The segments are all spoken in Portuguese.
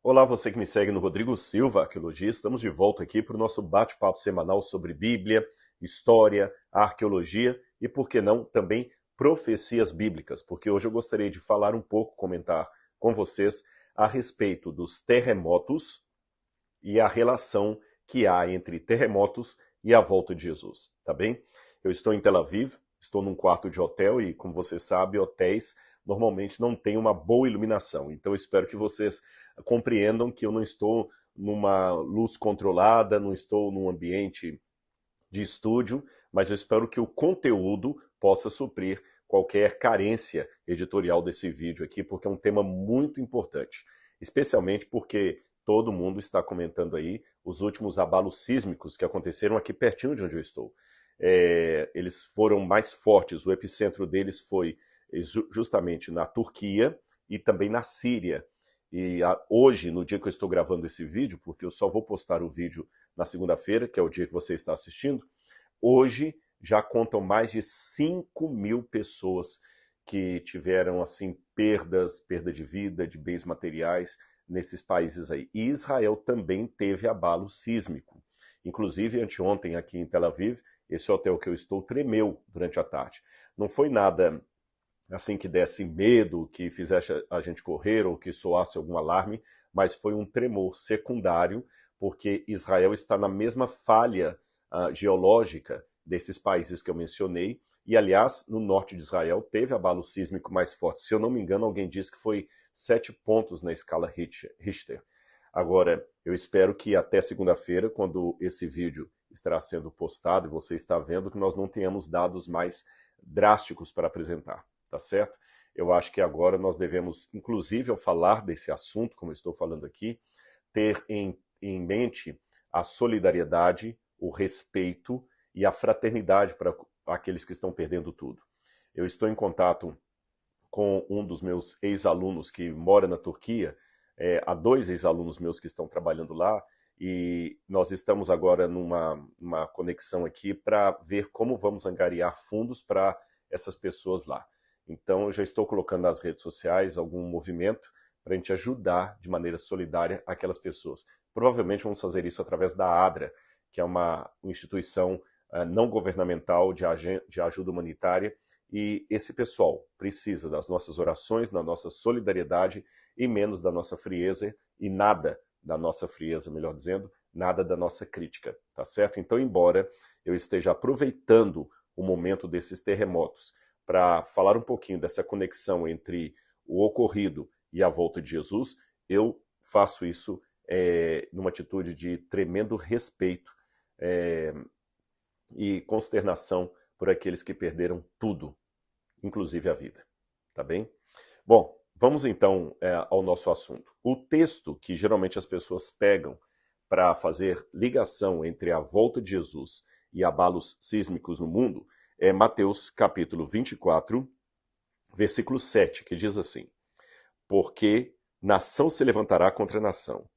Olá, você que me segue no Rodrigo Silva, Arqueologia. Estamos de volta aqui para o nosso bate-papo semanal sobre Bíblia, história, arqueologia e, por que não, também profecias bíblicas, porque hoje eu gostaria de falar um pouco, comentar com vocês a respeito dos terremotos e a relação que há entre terremotos e a volta de Jesus, tá bem? Eu estou em Tel Aviv, estou num quarto de hotel e, como você sabe, hotéis normalmente não têm uma boa iluminação. Então, espero que vocês compreendam que eu não estou numa luz controlada, não estou num ambiente de estúdio, mas eu espero que o conteúdo possa suprir qualquer carência editorial desse vídeo aqui, porque é um tema muito importante, especialmente porque todo mundo está comentando aí os últimos abalos sísmicos que aconteceram aqui pertinho de onde eu estou. Eles foram mais fortes, o epicentro deles foi justamente na Turquia e também na Síria. E hoje, no dia que eu estou gravando esse vídeo, porque eu só vou postar o vídeo na segunda-feira, que é o dia que você está assistindo, hoje já contam mais de 5.000 pessoas que tiveram assim perda de vida, de bens materiais nesses países aí. E Israel também teve abalo sísmico. Inclusive, anteontem aqui em Tel Aviv, esse hotel que eu estou tremeu durante a tarde. Não foi nada assim que desse medo, que fizesse a gente correr ou que soasse algum alarme, mas foi um tremor secundário, porque Israel está na mesma falha geológica desses países que eu mencionei, e aliás, no norte de Israel teve abalo sísmico mais forte. Se eu não me engano, alguém disse que foi 7 pontos na escala Richter. Agora, eu espero que até segunda-feira, quando esse vídeo estará sendo postado e você está vendo, que nós não tenhamos dados mais drásticos para apresentar, tá certo? Eu acho que agora nós devemos, inclusive ao falar desse assunto, como eu estou falando aqui, ter em mente a solidariedade, o respeito e a fraternidade para aqueles que estão perdendo tudo. Eu estou em contato com um dos meus ex-alunos que mora na Turquia, há 2 ex-alunos meus que estão trabalhando lá, e nós estamos agora numa conexão aqui para ver como vamos angariar fundos para essas pessoas lá. Então, eu já estou colocando nas redes sociais algum movimento para a gente ajudar de maneira solidária aquelas pessoas. Provavelmente vamos fazer isso através da ADRA, que é uma instituição não governamental de ajuda humanitária, e esse pessoal precisa das nossas orações, da nossa solidariedade e menos da nossa frieza e nada da nossa frieza, melhor dizendo, nada da nossa crítica, tá certo? Então, embora eu esteja aproveitando o momento desses terremotos para falar um pouquinho dessa conexão entre o ocorrido e a volta de Jesus, eu faço isso numa atitude de tremendo respeito e consternação por aqueles que perderam tudo, inclusive a vida, tá bem? Bom, vamos então ao nosso assunto. O texto que geralmente as pessoas pegam para fazer ligação entre a volta de Jesus e abalos sísmicos no mundo é Mateus capítulo 24, versículo 7, que diz assim: Porque nação se levantará contra nação,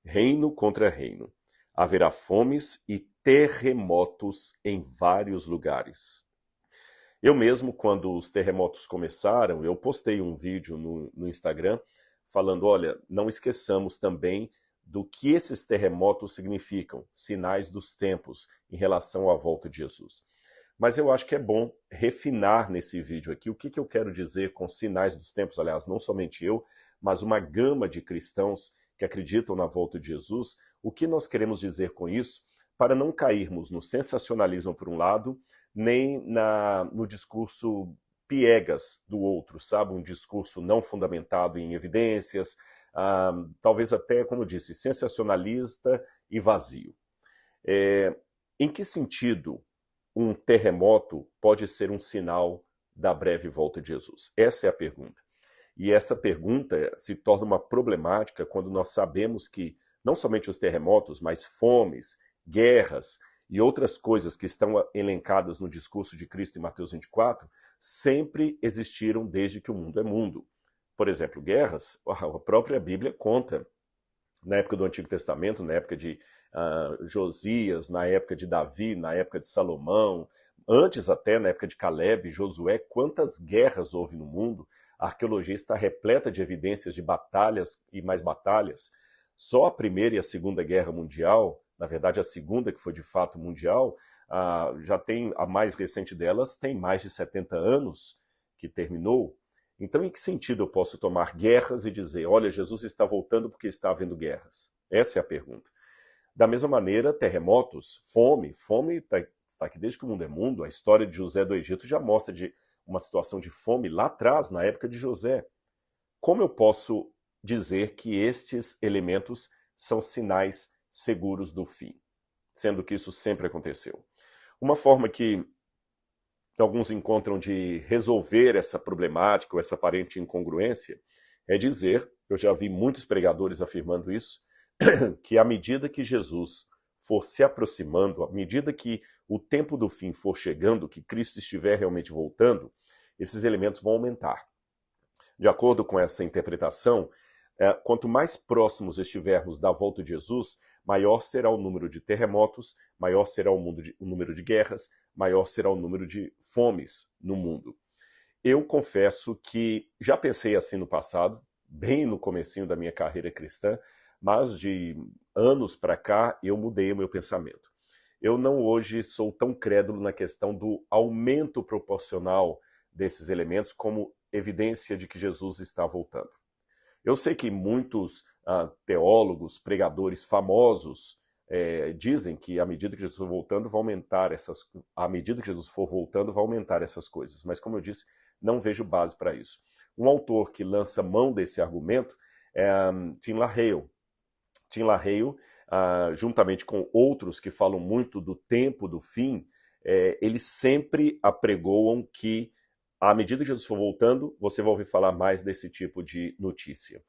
reino contra reino. Haverá fomes e terremotos em vários lugares. Eu mesmo, quando os terremotos começaram, eu postei um vídeo no Instagram falando, olha, não esqueçamos também do que esses terremotos significam, sinais dos tempos em relação à volta de Jesus. Mas eu acho que é bom refinar nesse vídeo aqui o que eu quero dizer com sinais dos tempos. Aliás, não somente eu, mas uma gama de cristãos que acreditam na volta de Jesus. O que nós queremos dizer com isso? Para não cairmos no sensacionalismo por um lado, nem no discurso piegas do outro, sabe? Um discurso não fundamentado em evidências, talvez até, como eu disse, sensacionalista e vazio. Em que sentido um terremoto pode ser um sinal da breve volta de Jesus? Essa é a pergunta. E essa pergunta se torna uma problemática quando nós sabemos que não somente os terremotos, mas fomes, guerras e outras coisas que estão elencadas no discurso de Cristo em Mateus 24 sempre existiram desde que o mundo é mundo. Por exemplo, guerras, a própria Bíblia conta, na época do Antigo Testamento, na época de Josias, na época de Davi, na época de Salomão, antes até, na época de Caleb, Josué, quantas guerras houve no mundo. A arqueologia está repleta de evidências de batalhas e mais batalhas. Só a Primeira e a Segunda Guerra Mundial, na verdade a Segunda, que foi de fato mundial, já tem, a mais recente delas, tem mais de 70 anos que terminou. Então, em que sentido eu posso tomar guerras e dizer, olha, Jesus está voltando porque está havendo guerras? Essa é a pergunta. Da mesma maneira, terremotos, fome está aqui desde que o mundo é mundo. A história de José do Egito já mostra de uma situação de fome lá atrás, na época de José. Como eu posso dizer que estes elementos são sinais seguros do fim, sendo que isso sempre aconteceu? Uma forma que alguns encontram de resolver essa problemática ou essa aparente incongruência é dizer, eu já vi muitos pregadores afirmando isso, que à medida que Jesus for se aproximando, à medida que o tempo do fim for chegando, que Cristo estiver realmente voltando, esses elementos vão aumentar. De acordo com essa interpretação, quanto mais próximos estivermos da volta de Jesus, maior será o número de terremotos, maior será o número de guerras, maior será o número de fomes no mundo. Eu confesso que já pensei assim no passado, bem no comecinho da minha carreira cristã, mas de anos para cá eu mudei o meu pensamento. Eu não hoje sou tão crédulo na questão do aumento proporcional desses elementos como evidência de que Jesus está voltando. Eu sei que muitos teólogos, pregadores famosos dizem que à medida que Jesus for voltando, vai aumentar essas coisas. Mas como eu disse, não vejo base para isso. Um autor que lança mão desse argumento é Tim LaHaye. Tim LaHaye, juntamente com outros que falam muito do tempo do fim, eles sempre apregoam que à medida que Jesus for voltando, você vai ouvir falar mais desse tipo de notícia.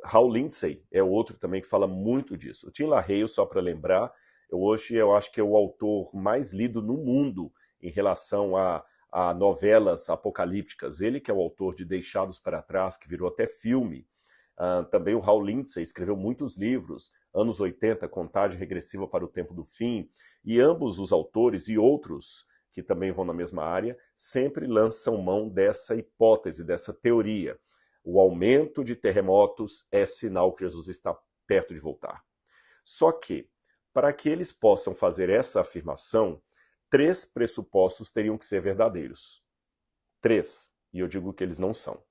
Hal Lindsey é outro também que fala muito disso. O Tim LaHaye, só para lembrar, hoje eu acho que é o autor mais lido no mundo em relação a novelas apocalípticas. Ele que é o autor de Deixados para Trás, que virou até filme. Também o Hal Lindsey escreveu muitos livros, anos 80, Contagem Regressiva para o Tempo do Fim, e ambos os autores e outros que também vão na mesma área, sempre lançam mão dessa hipótese, dessa teoria. O aumento de terremotos é sinal que Jesus está perto de voltar. Só que, para que eles possam fazer essa afirmação, 3 pressupostos teriam que ser verdadeiros. 3, e eu digo que eles não são.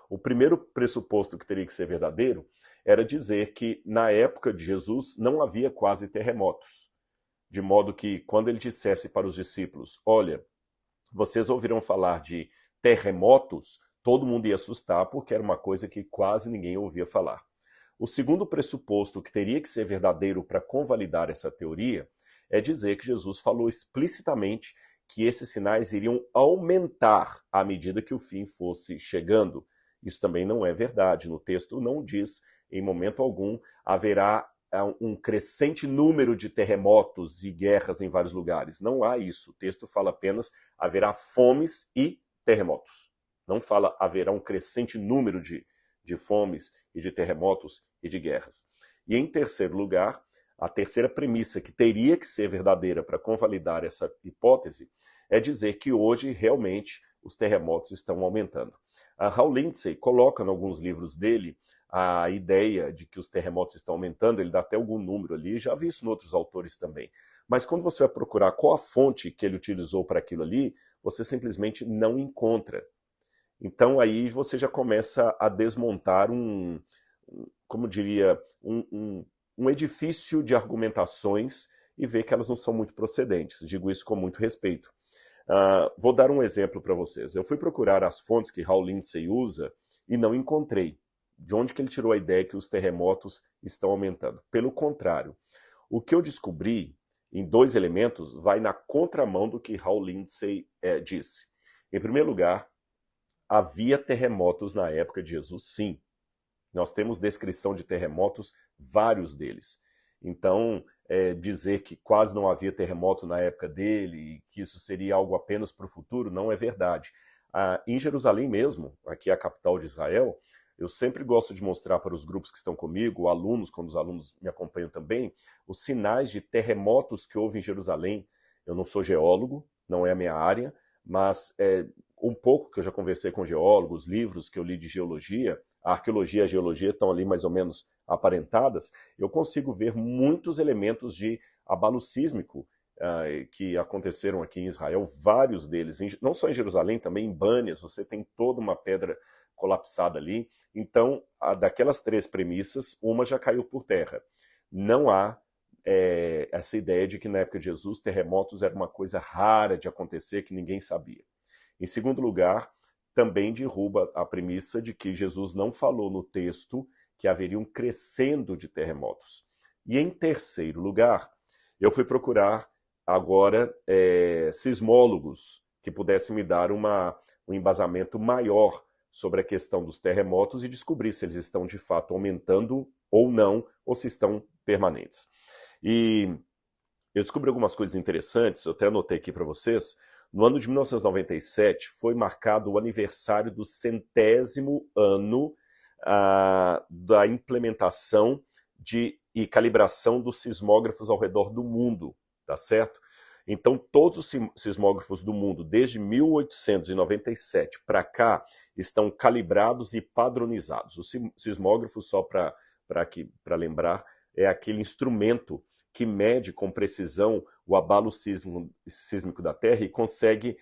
O primeiro pressuposto que teria que ser verdadeiro era dizer que, na época de Jesus, não havia quase terremotos. De modo que, quando ele dissesse para os discípulos, olha, vocês ouvirão falar de terremotos, todo mundo ia assustar, porque era uma coisa que quase ninguém ouvia falar. O segundo pressuposto que teria que ser verdadeiro para convalidar essa teoria é dizer que Jesus falou explicitamente que esses sinais iriam aumentar à medida que o fim fosse chegando. Isso também não é verdade. No texto não diz, em momento algum, haverá um crescente número de terremotos e guerras em vários lugares. Não há isso. O texto fala apenas haverá fomes e terremotos. Não fala haverá um crescente número de fomes e de terremotos e de guerras. E em terceiro lugar, a terceira premissa que teria que ser verdadeira para convalidar essa hipótese é dizer que hoje realmente os terremotos estão aumentando. Hal Lindsey coloca em alguns livros dele a ideia de que os terremotos estão aumentando, ele dá até algum número ali, já vi isso em outros autores também. Mas quando você vai procurar qual a fonte que ele utilizou para aquilo ali, você simplesmente não encontra. Então aí você já começa a desmontar como diria, um edifício de argumentações e ver que elas não são muito procedentes. Digo isso com muito respeito. Vou dar um exemplo para vocês. Eu fui procurar as fontes que Hal Lindsey usa e não encontrei. De onde que ele tirou a ideia que os terremotos estão aumentando? Pelo contrário, o que eu descobri em 2 elementos vai na contramão do que Hal Lindsey disse. Em primeiro lugar, havia terremotos na época de Jesus, sim. Nós temos descrição de terremotos, vários deles. Então, dizer que quase não havia terremoto na época dele e que isso seria algo apenas para o futuro, não é verdade. Em Jerusalém mesmo, aqui é a capital de Israel, eu sempre gosto de mostrar para os grupos que estão comigo, alunos, quando os alunos me acompanham também, os sinais de terremotos que houve em Jerusalém. Eu não sou geólogo, não é a minha área, mas um pouco que eu já conversei com geólogos, livros que eu li de geologia, a arqueologia e a geologia estão ali mais ou menos aparentadas, eu consigo ver muitos elementos de abalo sísmico que aconteceram aqui em Israel, vários deles, não só em Jerusalém, também em Bânias, você tem toda uma pedra colapsada ali. Então, daquelas três premissas, uma já caiu por terra. Não há essa ideia de que na época de Jesus terremotos era uma coisa rara de acontecer que ninguém sabia. Em segundo lugar, também derruba a premissa de que Jesus não falou no texto que haveria um crescendo de terremotos. E em terceiro lugar, eu fui procurar agora sismólogos que pudessem me dar um embasamento maior sobre a questão dos terremotos e descobrir se eles estão de fato aumentando ou não, ou se estão permanentes. E eu descobri algumas coisas interessantes, eu até anotei aqui para vocês. No ano de 1997 foi marcado o aniversário do 100º ano da implementação e calibração dos sismógrafos ao redor do mundo, tá certo? Então todos os sismógrafos do mundo, desde 1897 para cá, estão calibrados e padronizados. O sismógrafo, só para lembrar, é aquele instrumento que mede com precisão o abalo sísmico da Terra e consegue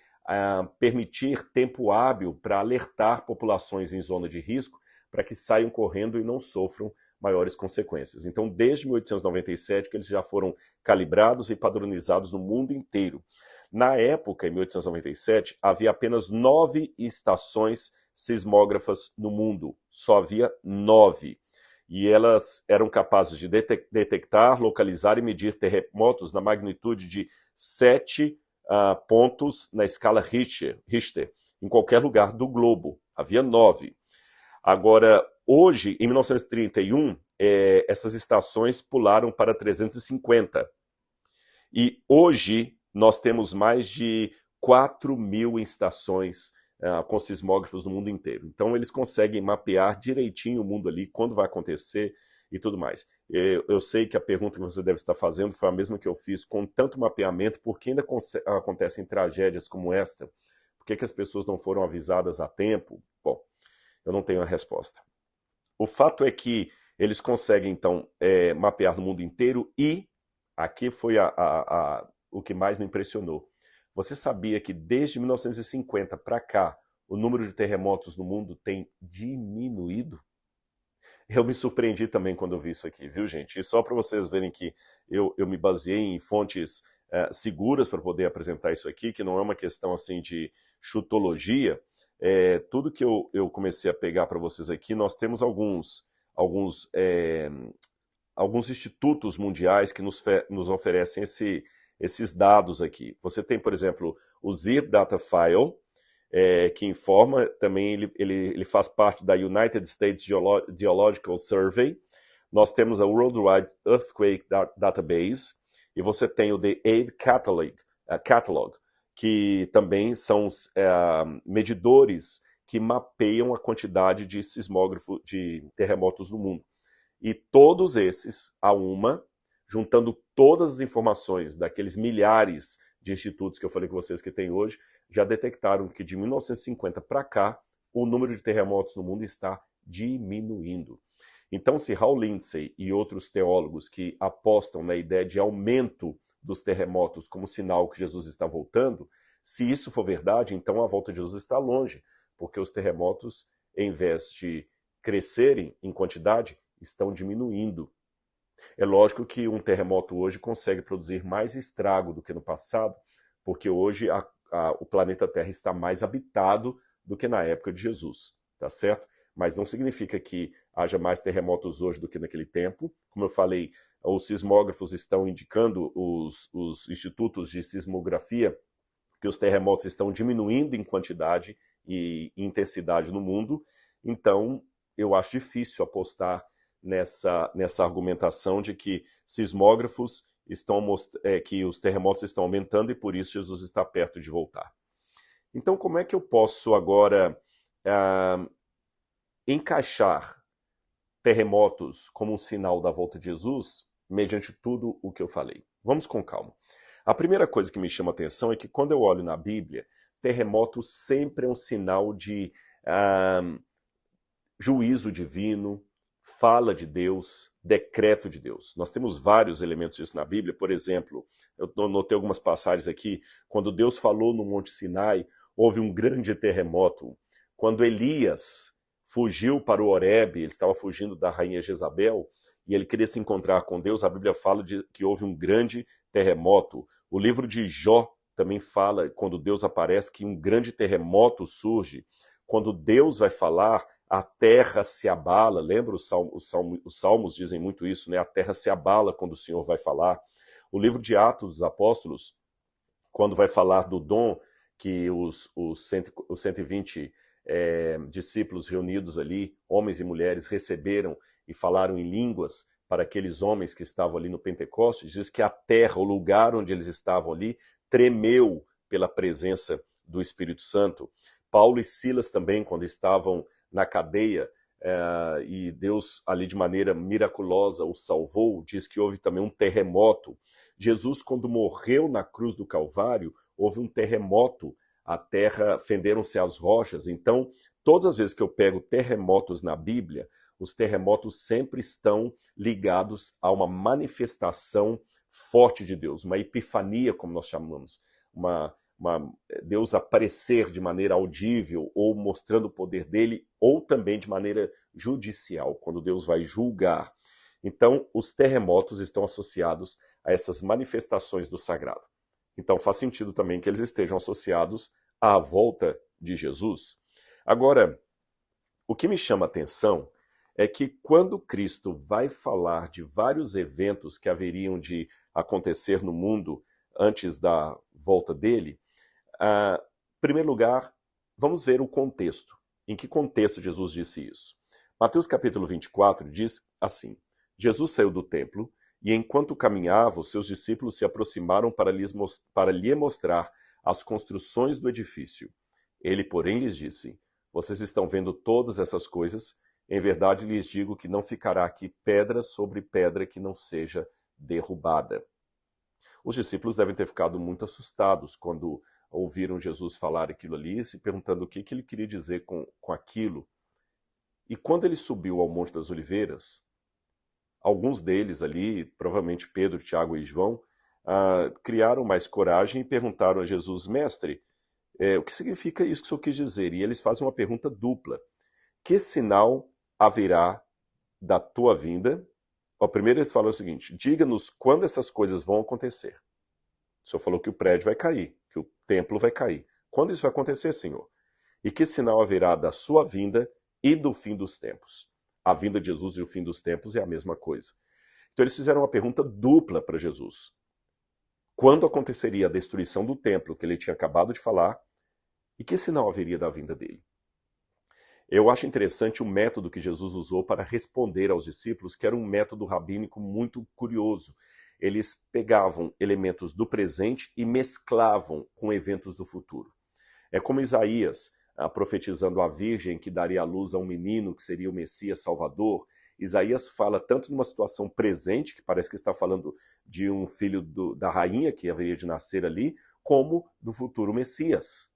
permitir tempo hábil para alertar populações em zona de risco para que saiam correndo e não sofram maiores consequências. Então, desde 1897 que eles já foram calibrados e padronizados no mundo inteiro. Na época, em 1897, havia apenas 9 estações sismógrafas no mundo. Só havia 9. E elas eram capazes de detectar, localizar e medir terremotos na magnitude de 7 pontos na escala Richter, em qualquer lugar do globo. Havia 9. Agora, hoje, em 1931, essas estações pularam para 350. E hoje nós temos mais de 4.000 estações com sismógrafos no mundo inteiro. Então eles conseguem mapear direitinho o mundo ali, quando vai acontecer e tudo mais. Eu sei que a pergunta que você deve estar fazendo foi a mesma que eu fiz, com tanto mapeamento, por que ainda acontecem tragédias como esta? Por que as pessoas não foram avisadas a tempo? Bom, eu não tenho a resposta. O fato é que eles conseguem, então, mapear no mundo inteiro e, aqui foi o que mais me impressionou, você sabia que desde 1950 para cá, o número de terremotos no mundo tem diminuído? Eu me surpreendi também quando eu vi isso aqui, viu, gente? E só para vocês verem que eu me baseei em fontes seguras para poder apresentar isso aqui, que não é uma questão assim de chutologia. Tudo que eu comecei a pegar para vocês aqui, nós temos alguns institutos mundiais que nos oferecem esses dados aqui. Você tem, por exemplo, o ZIRP Data File, que informa, também ele faz parte da United States Geological Survey. Nós temos a Worldwide Earthquake Database, e você tem o The Abe Catalog, que também são medidores que mapeiam a quantidade de de terremotos no mundo. E todos esses, juntando todas as informações daqueles milhares de institutos que eu falei com vocês que tem hoje, já detectaram que de 1950 para cá, o número de terremotos no mundo está diminuindo. Então, se Hal Lindsey e outros teólogos que apostam na ideia de aumento dos terremotos como sinal que Jesus está voltando, se isso for verdade, então a volta de Jesus está longe, porque os terremotos, em vez de crescerem em quantidade, estão diminuindo. É lógico que um terremoto hoje consegue produzir mais estrago do que no passado, porque hoje o planeta Terra está mais habitado do que na época de Jesus, tá certo? Mas não significa que haja mais terremotos hoje do que naquele tempo. Como eu falei, os sismógrafos estão indicando, os institutos de sismografia, que os terremotos estão diminuindo em quantidade e intensidade no mundo. Então, eu acho difícil apostar nessa argumentação de que sismógrafos que os terremotos estão aumentando e por isso Jesus está perto de voltar. Então, como é que eu posso agora encaixar terremotos como um sinal da volta de Jesus mediante tudo o que eu falei? Vamos com calma. A primeira coisa que me chama a atenção é que quando eu olho na Bíblia, terremoto sempre é um sinal de juízo divino, fala de Deus, decreto de Deus. Nós temos vários elementos disso na Bíblia. Por exemplo, eu notei algumas passagens aqui. Quando Deus falou no Monte Sinai, houve um grande terremoto. Quando Elias fugiu para o Horebe, ele estava fugindo da rainha Jezabel, e ele queria se encontrar com Deus, a Bíblia fala que houve um grande terremoto. O livro de Jó também fala, quando Deus aparece, que um grande terremoto surge. Quando Deus vai falar, a terra se abala. Lembra? Os salmos dizem muito isso, né? A terra se abala quando o Senhor vai falar. O livro de Atos dos Apóstolos, quando vai falar do dom que os 120 discípulos reunidos ali, homens e mulheres, receberam e falaram em línguas para aqueles homens que estavam ali no Pentecostes, diz que a terra, o lugar onde eles estavam ali, tremeu pela presença do Espírito Santo. Paulo e Silas também, quando estavam na cadeia, e Deus ali de maneira miraculosa os salvou, diz que houve também um terremoto. Jesus, quando morreu na cruz do Calvário, houve um terremoto, a terra, fenderam-se as rochas. Então, todas as vezes que eu pego terremotos na Bíblia, os terremotos sempre estão ligados a uma manifestação forte de Deus, uma epifania, como nós chamamos, Deus aparecer de maneira audível, ou mostrando o poder dele, ou também de maneira judicial, quando Deus vai julgar. Então, os terremotos estão associados a essas manifestações do sagrado. Então, faz sentido também que eles estejam associados à volta de Jesus. Agora, o que me chama a atenção é que quando Cristo vai falar de vários eventos que haveriam de acontecer no mundo antes da volta dele, em primeiro lugar, vamos ver o contexto. Em que contexto Jesus disse isso? Mateus capítulo 24 diz assim: Jesus saiu do templo e enquanto caminhava, os seus discípulos se aproximaram para lhe mostrar as construções do edifício. Ele, porém, lhes disse: vocês estão vendo todas essas coisas? Em verdade lhes digo que não ficará aqui pedra sobre pedra que não seja derrubada. Os discípulos devem ter ficado muito assustados quando ouviram Jesus falar aquilo ali, se perguntando o que ele queria dizer com aquilo. E quando ele subiu ao Monte das Oliveiras, alguns deles ali, provavelmente Pedro, Tiago e João, criaram mais coragem e perguntaram a Jesus: mestre, o que significa isso que o senhor quis dizer? E eles fazem uma pergunta dupla. Que sinal haverá da tua vinda? Primeiro eles falam o seguinte: diga-nos quando essas coisas vão acontecer. O senhor falou que o prédio vai cair, que o templo vai cair. Quando isso vai acontecer, Senhor? E que sinal haverá da sua vinda e do fim dos tempos? A vinda de Jesus e o fim dos tempos é a mesma coisa. Então eles fizeram uma pergunta dupla para Jesus. Quando aconteceria a destruição do templo, que ele tinha acabado de falar, e que sinal haveria da vinda dele? Eu acho interessante o método que Jesus usou para responder aos discípulos, que era um método rabínico muito curioso. Eles pegavam elementos do presente e mesclavam com eventos do futuro. É como Isaías, profetizando a virgem que daria à luz a um menino que seria o Messias Salvador. Isaías fala tanto numa situação presente, que parece que está falando de um filho da rainha que haveria de nascer ali, como do futuro Messias.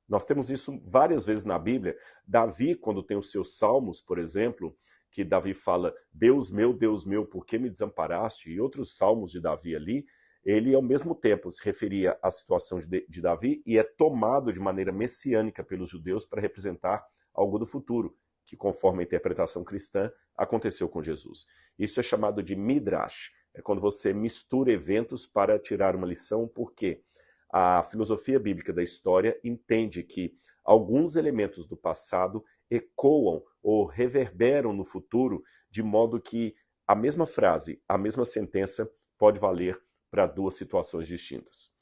Nós temos isso várias vezes na Bíblia. Davi, quando tem os seus salmos, por exemplo, que Davi fala: Deus meu, por que me desamparaste? E outros salmos de Davi ali, ele ao mesmo tempo se referia à situação de Davi e é tomado de maneira messiânica pelos judeus para representar algo do futuro, que conforme a interpretação cristã, aconteceu com Jesus. Isso é chamado de midrash. É quando você mistura eventos para tirar uma lição, porque a filosofia bíblica da história entende que alguns elementos do passado ecoam ou reverberam no futuro, de modo que a mesma frase, a mesma sentença pode valer para duas situações distintas.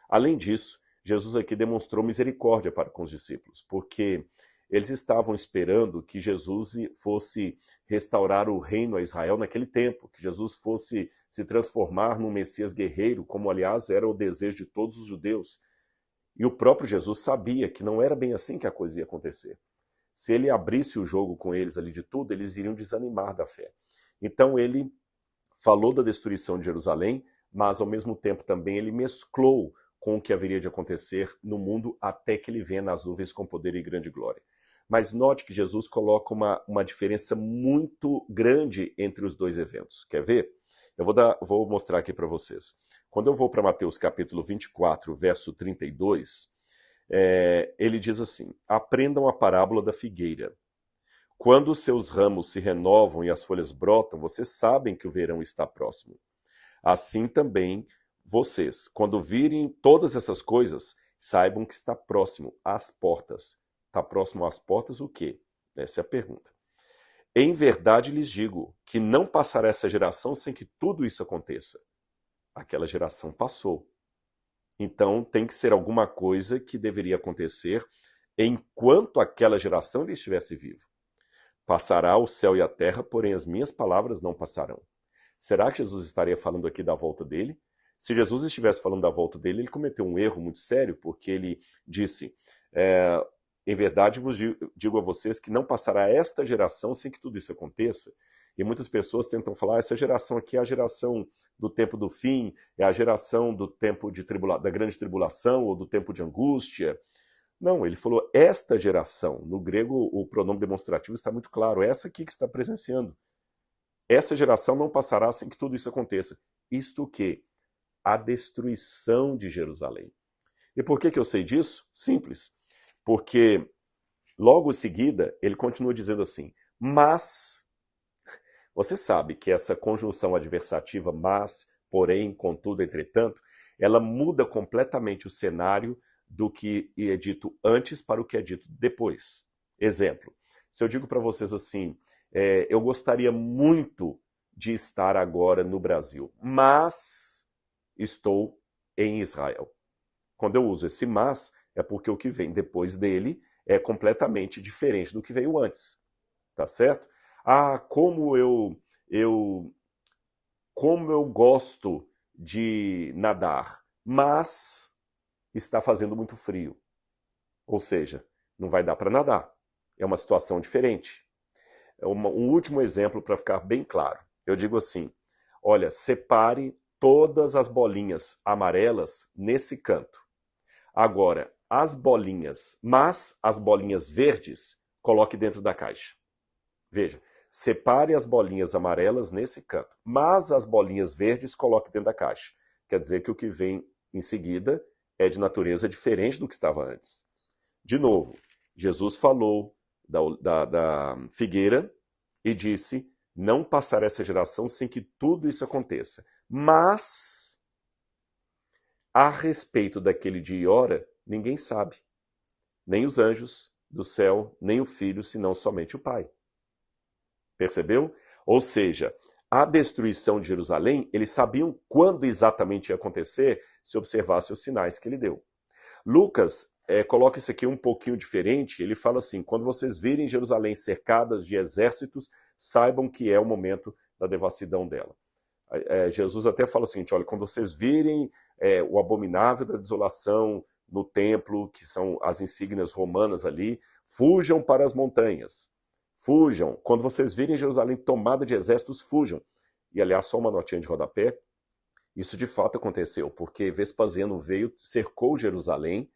Além disso, Jesus aqui demonstrou misericórdia para com os discípulos, porque eles estavam esperando que Jesus fosse restaurar o reino a Israel naquele tempo, que Jesus fosse se transformar num Messias guerreiro, como aliás era o desejo de todos os judeus. E o próprio Jesus sabia que não era bem assim que a coisa ia acontecer. Se ele abrisse o jogo com eles ali de tudo, eles iriam desanimar da fé. Então ele falou da destruição de Jerusalém, mas ao mesmo tempo também ele mesclou com o que haveria de acontecer no mundo até que ele venha nas nuvens com poder e grande glória. Mas note que Jesus coloca uma diferença muito grande entre os dois eventos. Quer ver? Eu vou mostrar aqui para vocês. Quando eu vou para Mateus capítulo 24, verso 32, ele diz assim: aprendam a parábola da figueira. Quando os seus ramos se renovam e as folhas brotam, vocês sabem que o verão está próximo. Assim também vocês, quando virem todas essas coisas, saibam que está próximo às portas. Está próximo às portas o quê? Essa é a pergunta. Em verdade lhes digo que não passará essa geração sem que tudo isso aconteça. Aquela geração passou. Então tem que ser alguma coisa que deveria acontecer enquanto aquela geração ainda estivesse viva. Passará o céu e a terra, porém as minhas palavras não passarão. Será que Jesus estaria falando aqui da volta dele? Se Jesus estivesse falando da volta dele, ele cometeu um erro muito sério, porque ele disse, em verdade vos digo a vocês que não passará esta geração sem que tudo isso aconteça. E muitas pessoas tentam falar, essa geração aqui é a geração do tempo do fim, é a geração do tempo da grande tribulação ou do tempo de angústia. Não, ele falou esta geração. No grego, o pronome demonstrativo está muito claro. É essa aqui que está presenciando. Essa geração não passará sem que tudo isso aconteça. Isto o quê? A destruição de Jerusalém. E por que eu sei disso? Simples. Porque logo em seguida, ele continua dizendo assim, mas, você sabe que essa conjunção adversativa, mas, porém, contudo, entretanto, ela muda completamente o cenário do que é dito antes para o que é dito depois. Exemplo, se eu digo para vocês assim, eu gostaria muito de estar agora no Brasil, mas estou em Israel. Quando eu uso esse mas, é porque o que vem depois dele é completamente diferente do que veio antes. Tá certo? Ah, como eu gosto de nadar, mas está fazendo muito frio. Ou seja, não vai dar para nadar. É uma situação diferente. Um último exemplo para ficar bem claro. Eu digo assim, olha, separe todas as bolinhas amarelas nesse canto. Agora, as bolinhas verdes, coloque dentro da caixa. Veja, separe as bolinhas amarelas nesse canto, mas as bolinhas verdes coloque dentro da caixa. Quer dizer que o que vem em seguida é de natureza diferente do que estava antes. De novo, Jesus falou da figueira e disse, não passará essa geração sem que tudo isso aconteça. Mas, a respeito daquele dia e hora, ninguém sabe. Nem os anjos do céu, nem o Filho, senão somente o Pai. Percebeu? Ou seja, a destruição de Jerusalém, eles sabiam quando exatamente ia acontecer se observasse os sinais que ele deu. Lucas coloca isso aqui um pouquinho diferente, ele fala assim, quando vocês virem Jerusalém cercadas de exércitos, saibam que é o momento da devassidão dela. Jesus até fala o seguinte, olha, quando vocês virem o abominável da desolação no templo, que são as insígnias romanas ali, fujam para as montanhas. Fujam. Quando vocês virem Jerusalém tomada de exércitos, fujam. E, aliás, só uma notinha de rodapé. Isso de fato aconteceu, porque Vespasiano veio, cercou Jerusalém,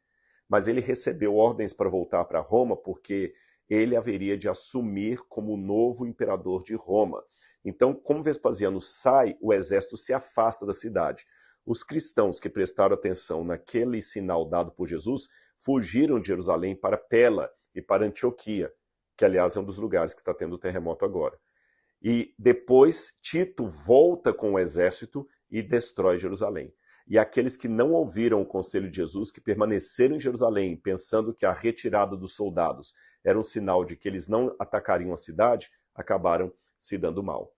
mas ele recebeu ordens para voltar para Roma, porque ele haveria de assumir como o novo imperador de Roma. Então, como Vespasiano sai, o exército se afasta da cidade. Os cristãos que prestaram atenção naquele sinal dado por Jesus, fugiram de Jerusalém para Pela e para Antioquia, que aliás é um dos lugares que está tendo o terremoto agora. E depois Tito volta com o exército e destrói Jerusalém. E aqueles que não ouviram o conselho de Jesus, que permaneceram em Jerusalém, pensando que a retirada dos soldados era um sinal de que eles não atacariam a cidade, acabaram se dando mal.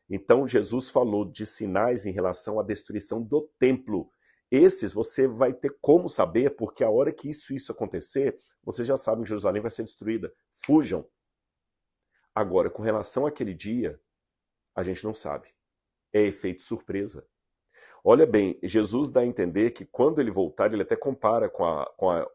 Então Jesus falou de sinais em relação à destruição do templo. Esses você vai ter como saber, porque a hora que isso acontecer, vocês já sabem que Jerusalém vai ser destruída. Fujam. Agora, com relação àquele dia, a gente não sabe. É efeito surpresa. Olha bem, Jesus dá a entender que quando ele voltar, ele até compara com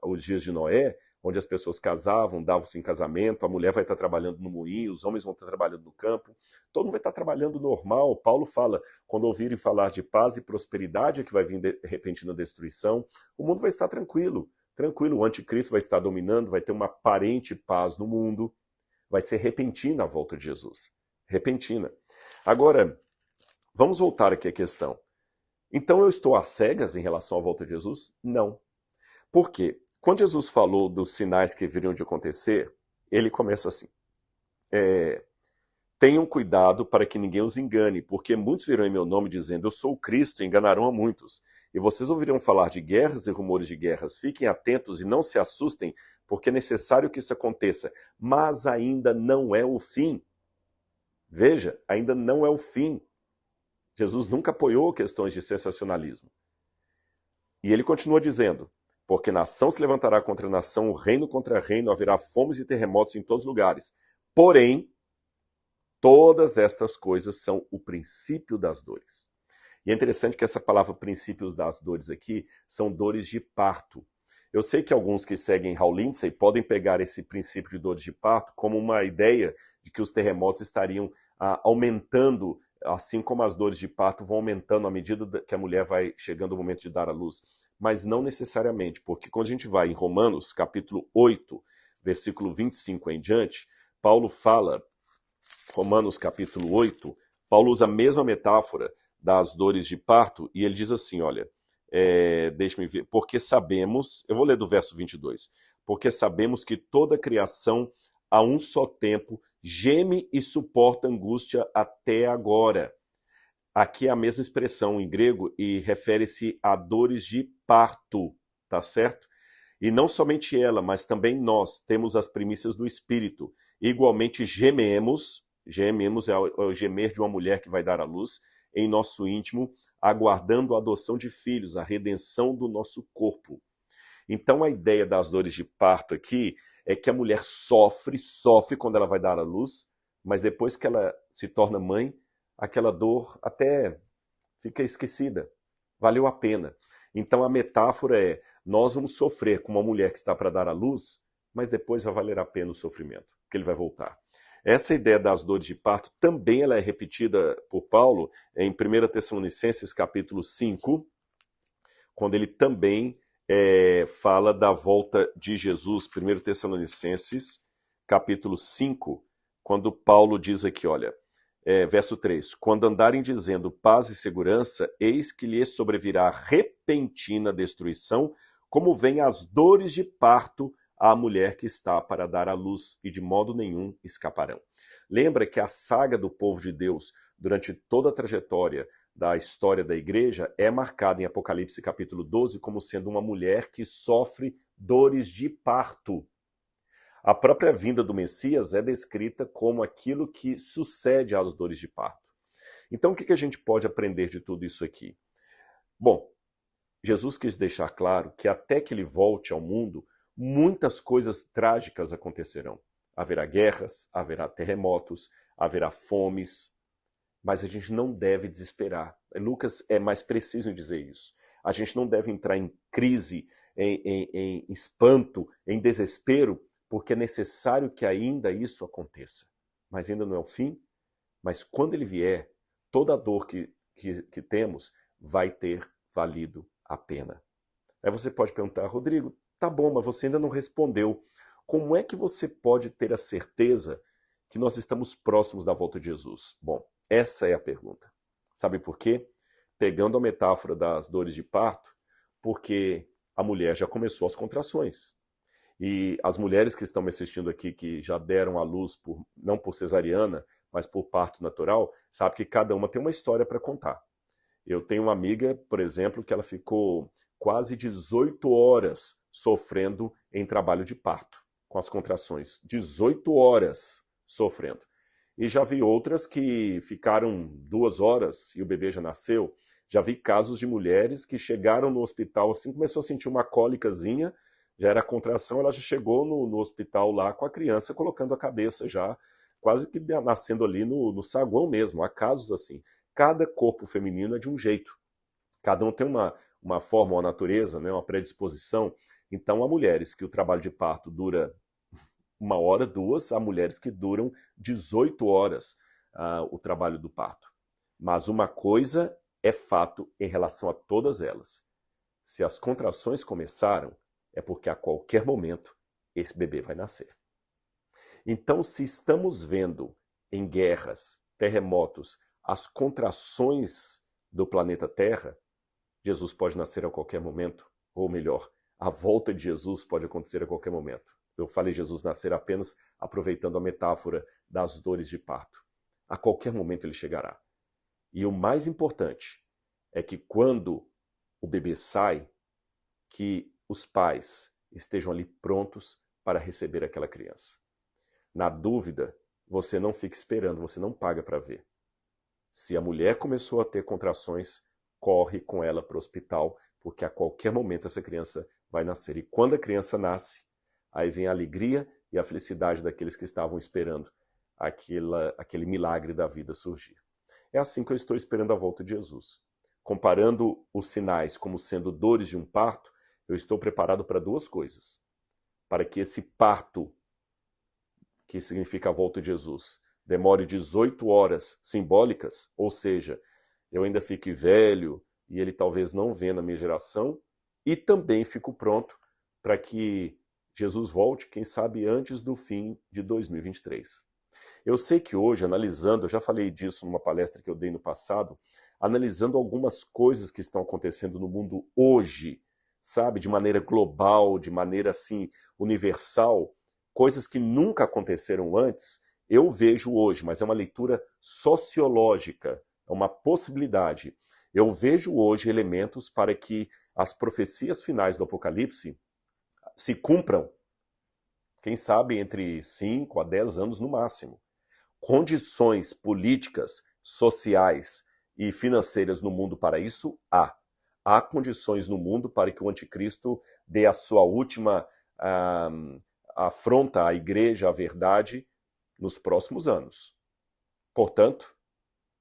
os dias de Noé, onde as pessoas casavam, davam-se em casamento, a mulher vai estar trabalhando no moinho, os homens vão estar trabalhando no campo, todo mundo vai estar trabalhando normal. Paulo fala, quando ouvirem falar de paz e prosperidade, que vai vir repentina destruição, o mundo vai estar tranquilo, tranquilo, o anticristo vai estar dominando, vai ter uma aparente paz no mundo, vai ser repentina a volta de Jesus. Repentina. Agora, vamos voltar aqui à questão. Então eu estou às cegas em relação à volta de Jesus? Não. Por quê? Quando Jesus falou dos sinais que viriam de acontecer, ele começa assim. Tenham cuidado para que ninguém os engane, porque muitos virão em meu nome dizendo, eu sou o Cristo, e enganarão a muitos. E vocês ouvirão falar de guerras e rumores de guerras. Fiquem atentos e não se assustem, porque é necessário que isso aconteça. Mas ainda não é o fim. Veja, ainda não é o fim. Jesus nunca apoiou questões de sensacionalismo. E ele continua dizendo, porque nação se levantará contra nação, reino contra reino, haverá fomes e terremotos em todos os lugares. Porém, todas estas coisas são o princípio das dores. E é interessante que essa palavra princípios das dores aqui são dores de parto. Eu sei que alguns que seguem Hal Lindsey podem pegar esse princípio de dores de parto como uma ideia de que os terremotos estariam aumentando, assim como as dores de parto vão aumentando à medida que a mulher vai chegando ao momento de dar à luz. Mas não necessariamente, porque quando a gente vai em Romanos, capítulo 8, versículo 25 em diante, Paulo fala, Romanos capítulo 8, Paulo usa a mesma metáfora das dores de parto, e ele diz assim, olha, deixa-me ver, porque sabemos, eu vou ler do verso 22, porque sabemos que toda a criação a um só tempo geme e suporta angústia até agora. Aqui é a mesma expressão em grego e refere-se a dores de parto, tá certo? E não somente ela, mas também nós temos as primícias do Espírito. Igualmente gememos é o gemer de uma mulher que vai dar à luz, em nosso íntimo, aguardando a adoção de filhos, a redenção do nosso corpo. Então a ideia das dores de parto aqui é que a mulher sofre quando ela vai dar à luz, mas depois que ela se torna mãe, aquela dor até fica esquecida. Valeu a pena. Então a metáfora é, nós vamos sofrer com uma mulher que está para dar à luz, mas depois vai valer a pena o sofrimento, porque ele vai voltar. Essa ideia das dores de parto também ela é repetida por Paulo em 1 Tessalonicenses capítulo 5, quando ele também fala da volta de Jesus. 1 Tessalonicenses capítulo 5, quando Paulo diz aqui, olha, verso 3, quando andarem dizendo paz e segurança, eis que lhes sobrevirá repentina destruição, como vem as dores de parto à mulher que está para dar à luz, e de modo nenhum escaparão. Lembra que a saga do povo de Deus, durante toda a trajetória da história da igreja, é marcada em Apocalipse capítulo 12 como sendo uma mulher que sofre dores de parto. A própria vinda do Messias é descrita como aquilo que sucede às dores de parto. Então o que a gente pode aprender de tudo isso aqui? Bom, Jesus quis deixar claro que até que ele volte ao mundo, muitas coisas trágicas acontecerão. Haverá guerras, haverá terremotos, haverá fomes, mas a gente não deve desesperar. Lucas é mais preciso em dizer isso. A gente não deve entrar em crise, em espanto, em desespero, porque é necessário que ainda isso aconteça. Mas ainda não é o fim. Mas quando ele vier, toda a dor que temos vai ter valido a pena. Aí você pode perguntar, Rodrigo, tá bom, mas você ainda não respondeu. Como é que você pode ter a certeza que nós estamos próximos da volta de Jesus? Bom, essa é a pergunta. Sabe por quê? Pegando a metáfora das dores de parto, porque a mulher já começou as contrações. E as mulheres que estão me assistindo aqui, que já deram à luz, não por cesariana, mas por parto natural, sabe que cada uma tem uma história para contar. Eu tenho uma amiga, por exemplo, que ela ficou quase 18 horas sofrendo em trabalho de parto, com as contrações. 18 horas sofrendo. E já vi outras que ficaram 2 horas e o bebê já nasceu. Já vi casos de mulheres que chegaram no hospital, assim, começou a sentir uma cólicazinha, já era contração, ela já chegou no hospital lá com a criança, colocando a cabeça já, quase que nascendo ali no saguão mesmo. Há casos assim. Cada corpo feminino é de um jeito. Cada um tem uma forma, uma natureza, né, uma predisposição. Então há mulheres que o trabalho de parto dura 1 hora, 2, há mulheres que duram 18 horas o trabalho do parto. Mas uma coisa é fato em relação a todas elas. Se as contrações começaram, é porque a qualquer momento esse bebê vai nascer. Então, se estamos vendo em guerras, terremotos, as contrações do planeta Terra, Jesus pode nascer a qualquer momento, ou melhor, a volta de Jesus pode acontecer a qualquer momento. Eu falei Jesus nascer apenas aproveitando a metáfora das dores de parto. A qualquer momento ele chegará. E o mais importante é que quando o bebê sai, que os pais estejam ali prontos para receber aquela criança. Na dúvida, você não fica esperando, você não paga para ver. Se a mulher começou a ter contrações, corre com ela para o hospital, porque a qualquer momento essa criança vai nascer. E quando a criança nasce, aí vem a alegria e a felicidade daqueles que estavam esperando aquele milagre da vida surgir. É assim que eu estou esperando a volta de Jesus. Comparando os sinais como sendo dores de um parto, eu estou preparado para duas coisas. Para que esse parto, que significa a volta de Jesus, demore 18 horas simbólicas, ou seja, eu ainda fique velho e ele talvez não venha na minha geração, e também fico pronto para que Jesus volte, quem sabe antes do fim de 2023. Eu sei que hoje, analisando, eu já falei disso numa palestra que eu dei no passado, analisando algumas coisas que estão acontecendo no mundo hoje, sabe, de maneira global, de maneira assim universal, coisas que nunca aconteceram antes, eu vejo hoje, mas é uma leitura sociológica, é uma possibilidade. Eu vejo hoje elementos para que as profecias finais do Apocalipse se cumpram, quem sabe entre 5 a 10 anos no máximo. Condições políticas, sociais e financeiras no mundo para isso, há. Há condições no mundo para que o anticristo dê a sua última afronta à igreja, à verdade, nos próximos anos. Portanto,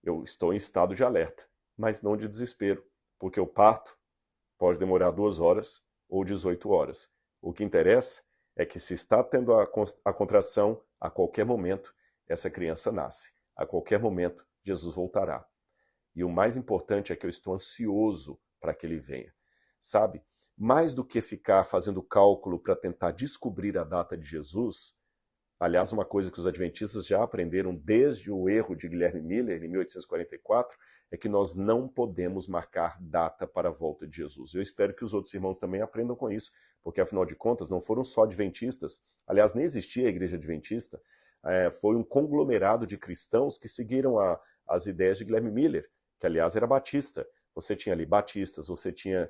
eu estou em estado de alerta, mas não de desespero, porque o parto pode demorar 2 horas ou 18 horas. O que interessa é que se está tendo a contração, a qualquer momento, essa criança nasce. A qualquer momento, Jesus voltará. E o mais importante é que eu estou ansioso para que ele venha. Sabe, mais do que ficar fazendo cálculo para tentar descobrir a data de Jesus, aliás, uma coisa que os adventistas já aprenderam desde o erro de Guilherme Miller, em 1844, é que nós não podemos marcar data para a volta de Jesus. Eu espero que os outros irmãos também aprendam com isso, porque afinal de contas não foram só adventistas, aliás, nem existia a igreja adventista, foi um conglomerado de cristãos que seguiram as ideias de Guilherme Miller, que aliás era batista. Você tinha ali batistas, você tinha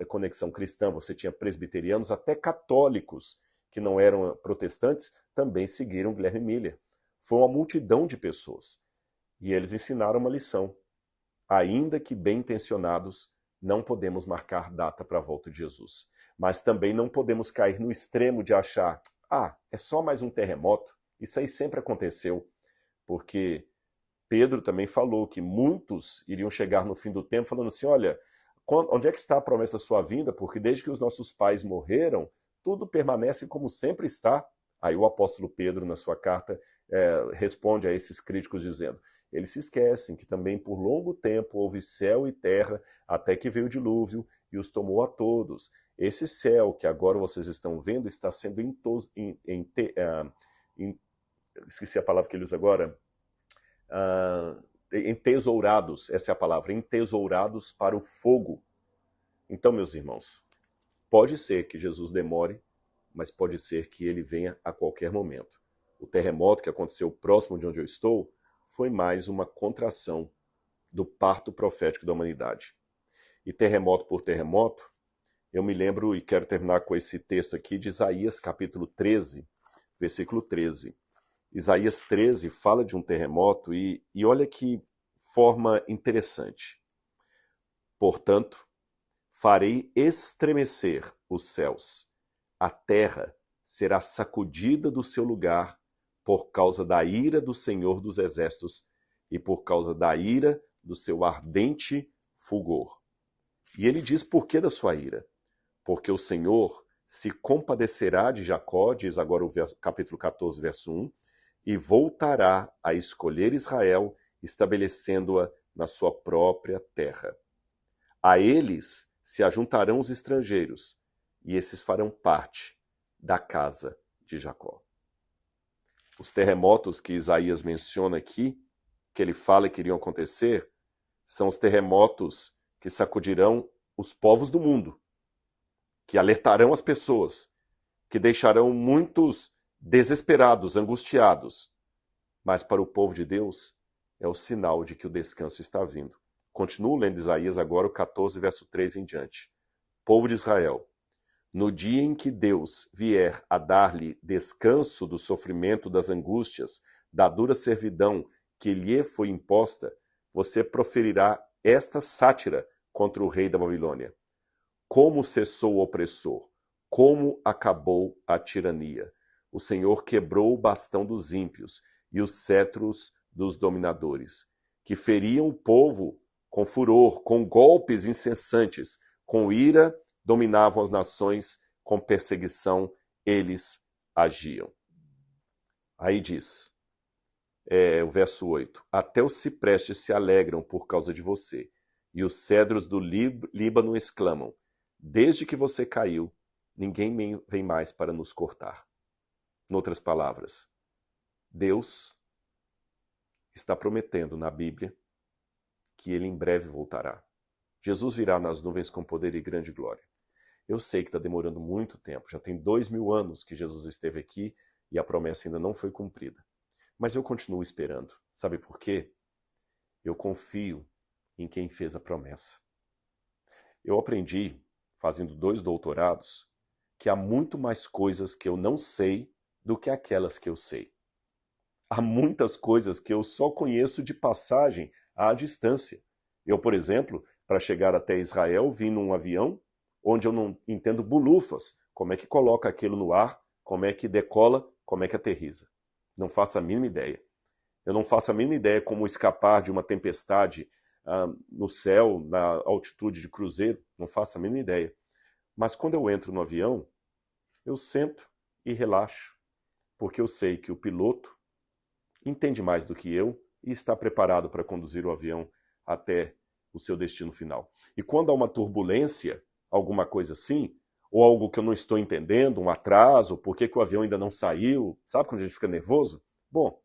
conexão cristã, você tinha presbiterianos, até católicos que não eram protestantes, também seguiram Guilherme Miller. Foi uma multidão de pessoas. E eles ensinaram uma lição. Ainda que bem intencionados, não podemos marcar data para a volta de Jesus. Mas também não podemos cair no extremo de achar, é só mais um terremoto. Isso aí sempre aconteceu. Porque Pedro também falou que muitos iriam chegar no fim do tempo falando assim, olha, onde é que está a promessa da sua vinda? Porque desde que os nossos pais morreram, tudo permanece como sempre está. Aí o apóstolo Pedro, na sua carta, responde a esses críticos dizendo, eles se esquecem que também por longo tempo houve céu e terra, até que veio o dilúvio e os tomou a todos. Esse céu que agora vocês estão vendo está sendo esqueci a palavra que ele usa agora, entesourados, essa é a palavra, entesourados para o fogo. Então, meus irmãos, pode ser que Jesus demore, mas pode ser que ele venha a qualquer momento. O terremoto que aconteceu próximo de onde eu estou foi mais uma contração do parto profético da humanidade. E terremoto por terremoto, eu me lembro, e quero terminar com esse texto aqui de Isaías capítulo 13, versículo 13. Isaías 13 fala de um terremoto e olha que forma interessante. Portanto, farei estremecer os céus. A terra será sacudida do seu lugar por causa da ira do Senhor dos Exércitos e por causa da ira do seu ardente fulgor. E ele diz por que da sua ira? Porque o Senhor se compadecerá de Jacó, diz agora o capítulo 14, verso 1, e voltará a escolher Israel, estabelecendo-a na sua própria terra. A eles se ajuntarão os estrangeiros, e esses farão parte da casa de Jacó. Os terremotos que Isaías menciona aqui, que ele fala que iriam acontecer, são os terremotos que sacudirão os povos do mundo, que alertarão as pessoas, que deixarão muitos desesperados, angustiados. Mas para o povo de Deus, é o sinal de que o descanso está vindo. Continuo lendo Isaías agora, o 14, verso 3 em diante. Povo de Israel, no dia em que Deus vier a dar-lhe descanso do sofrimento, das angústias, da dura servidão que lhe foi imposta, você proferirá esta sátira contra o rei da Babilônia. Como cessou o opressor, como acabou a tirania. O Senhor quebrou o bastão dos ímpios e os cetros dos dominadores, que feriam o povo com furor, com golpes incessantes, com ira dominavam as nações, com perseguição eles agiam. Aí diz, o verso 8, até os ciprestes se alegram por causa de você, e os cedros do Líbano exclamam, desde que você caiu, ninguém vem mais para nos cortar. Em outras palavras, Deus está prometendo na Bíblia que ele em breve voltará. Jesus virá nas nuvens com poder e grande glória. Eu sei que está demorando muito tempo, já tem 2000 anos que Jesus esteve aqui e a promessa ainda não foi cumprida. Mas eu continuo esperando. Sabe por quê? Eu confio em quem fez a promessa. Eu aprendi, fazendo 2 doutorados, que há muito mais coisas que eu não sei do que aquelas que eu sei. Há muitas coisas que eu só conheço de passagem à distância. Eu, por exemplo, para chegar até Israel, vim num avião onde eu não entendo bulufas. Como é que coloca aquilo no ar, como é que decola, como é que aterriza. Não faço a mínima ideia. Eu não faço a mínima ideia como escapar de uma tempestade no céu, na altitude de cruzeiro. Não faço a mínima ideia. Mas quando eu entro no avião, eu sento e relaxo, porque eu sei que o piloto entende mais do que eu e está preparado para conduzir o avião até o seu destino final. E quando há uma turbulência, alguma coisa assim, ou algo que eu não estou entendendo, um atraso, por que o avião ainda não saiu, sabe quando a gente fica nervoso? Bom,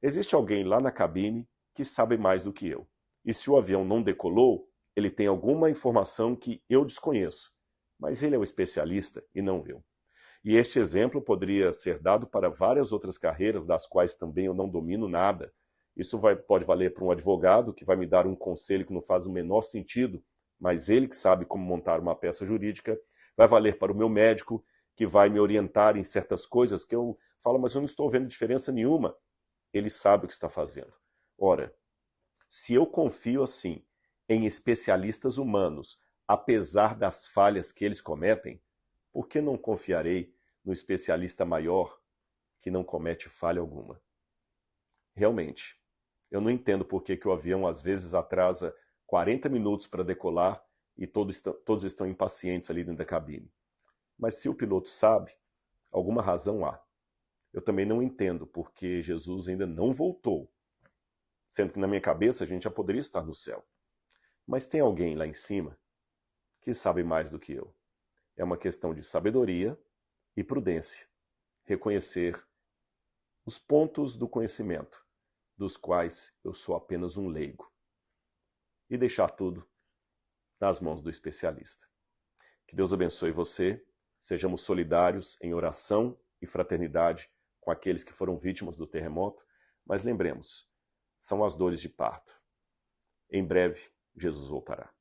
existe alguém lá na cabine que sabe mais do que eu. E se o avião não decolou, ele tem alguma informação que eu desconheço, mas ele é o especialista e não eu. E este exemplo poderia ser dado para várias outras carreiras, das quais também eu não domino nada. Isso pode valer para um advogado que vai me dar um conselho que não faz o menor sentido, mas ele que sabe como montar uma peça jurídica. Vai valer para o meu médico, que vai me orientar em certas coisas que eu falo, mas eu não estou vendo diferença nenhuma. Ele sabe o que está fazendo. Ora, se eu confio assim em especialistas humanos, apesar das falhas que eles cometem, por que não confiarei no especialista maior que não comete falha alguma? Realmente, eu não entendo por que o avião às vezes atrasa 40 minutos para decolar e todos estão impacientes ali dentro da cabine. Mas se o piloto sabe, alguma razão há. Eu também não entendo porque Jesus ainda não voltou, sendo que na minha cabeça a gente já poderia estar no céu. Mas tem alguém lá em cima que sabe mais do que eu. É uma questão de sabedoria e prudência. Reconhecer os pontos do conhecimento, dos quais eu sou apenas um leigo. E deixar tudo nas mãos do especialista. Que Deus abençoe você. Sejamos solidários em oração e fraternidade com aqueles que foram vítimas do terremoto. Mas lembremos, são as dores de parto. Em breve, Jesus voltará.